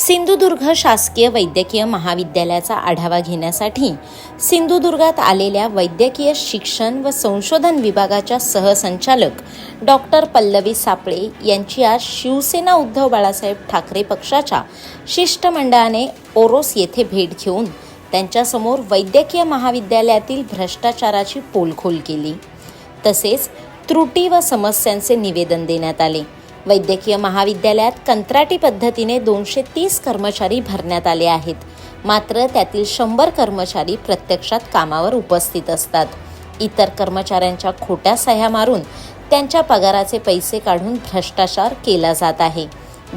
सिंधुदुर्ग शासकीय वैद्यकीय महाविद्यालयाचा आढावा घेण्यासाठी सिंधुदुर्गात आलेल्या वैद्यकीय शिक्षण व संशोधन विभागाच्या सहसंचालक डॉक्टर पल्लवी सापळे यांची आज शिवसेना उद्धव बाळासाहेब ठाकरे पक्षाच्या शिष्टमंडळाने ओरोस येथे भेट घेऊन त्यांच्यासमोर वैद्यकीय महाविद्यालयातील भ्रष्टाचाराची पोलखोल केली. तसेच त्रुटी व समस्यांचे निवेदन देण्यात आले. वैद्यकीय महाविद्यालयात कंत्राटी पद्धतीने 230 कर्मचारी भरण्यात आले आहेत. मात्र त्यातील 100 कर्मचारी प्रत्यक्षात कामावर उपस्थित असतात. इतर कर्मचाऱ्यांच्या खोट्या सह्या मारून त्यांच्या पगाराचे पैसे काढून भ्रष्टाचार केला जात आहे.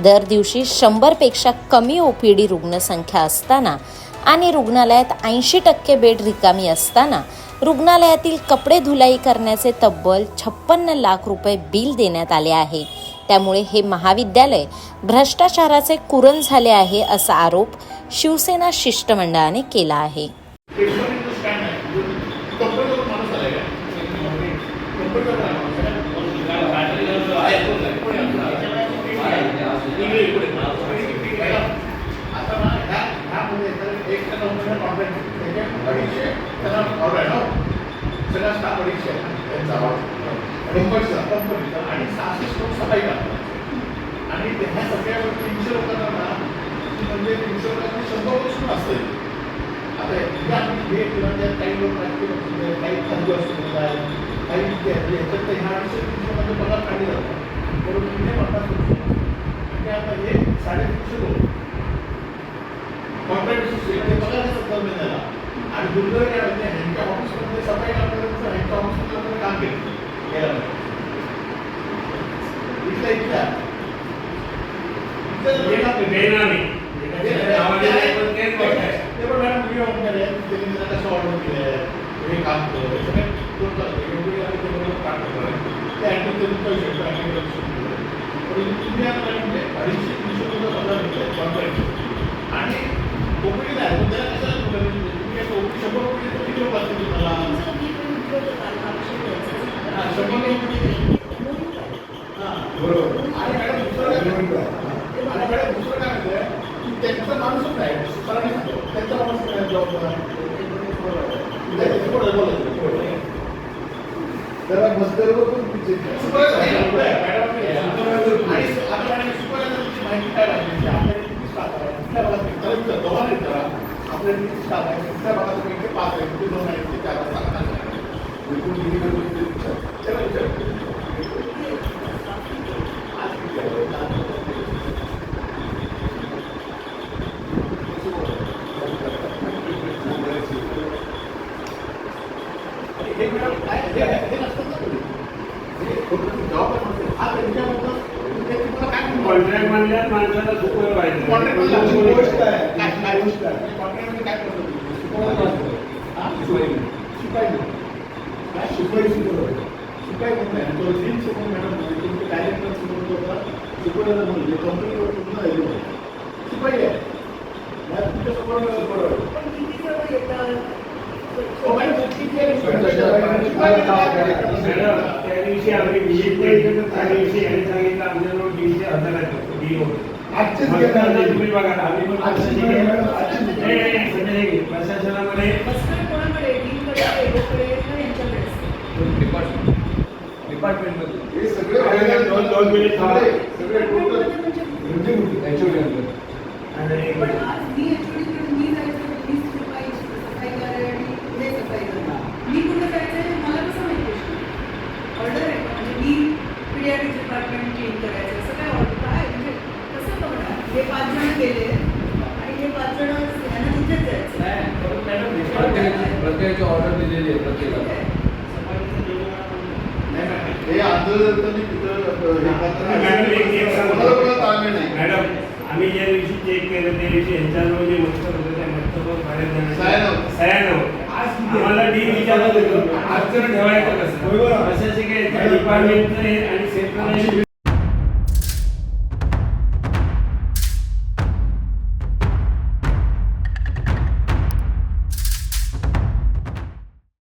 दर दिवशी 100 पेक्षा कमी OPD रुग्णसंख्या असताना आणि रुग्णालयात 80% बेड रिकामी असताना रुग्णालयातील कपडे धुलाई करण्याचे तब्बल 56 लाख रुपये बिल देण्यात आले आहे. त्यामुळे हे महाविद्यालय भ्रष्टाचाराचे कुरण झाले आहे असा आरोप शिवसेना शिष्टमंडळाने केला आहे. आणि 66 लोक सफाई करतात आणि त्या सगळ्या 300 लोकांना म्हणजे 300 लोकांना 100 वर्ष असते. आता हे काही लोक काही खाली असतो काही याच्यात ह्या 300 लोकांचे पगार काढले जातात. बरोबर तिथे म्हणतात म्हणजे आता हे 350 लोक कॉन्ट्रॅक्ट पगार कमी झाला आणि दुर्दैव काय म्हणजे ह्यांच्या ऑफिसमध्ये सफाई कामगारांचं ह्यांच्या ऑफिसमध्ये काम केलं गेलं. त्यांचा माणूसच नाही त्यांचा माणूस जॉब त्याला मस्करवर पण माहिती काय लागली आपल्याला किती स्टाफ आहे कुठल्या भागात दोन आहेत जरा आपल्याला किती स्टाफ आहे कुठल्या भागात 5 आहे कुठे 2 आहे कुठे 4 आहे कॉन्ट्रॅक्ट म्हणल्यास माणसाला सुपर पाहिजे. त्या दिवशी आम्ही विजिट केली त्या दिवशी यांनी सांगितलं आमच्याजवळ 150,000 डील होते. तुम्ही बघा आम्ही पण प्रशासनामध्ये डिपार्टमेंटमध्ये हे सगळे 2 मिनिट सगळे डिपार्टमेंट क्लीन करायचं असं काय ऑर्डर काय म्हणजे कसं बघणार हे 5 जण गेले आणि हे 5 जण यांना तिथेच जायचं. प्रत्येकाची ऑर्डर दिलेली आहे प्रत्येकाला. हे आंदोलन मॅडम आम्ही ज्या दिवशी चेक केलं त्या दिवशी यांच्याजवळ जे मस्तक होतं त्या मस्तकावर बाहेर सह्या नव्हत्या. आम्हाला डील विचारत होतो आज जर ठेवायचं कसं प्रशासकीय डिपार्टमेंटचं आणि सेंट्रल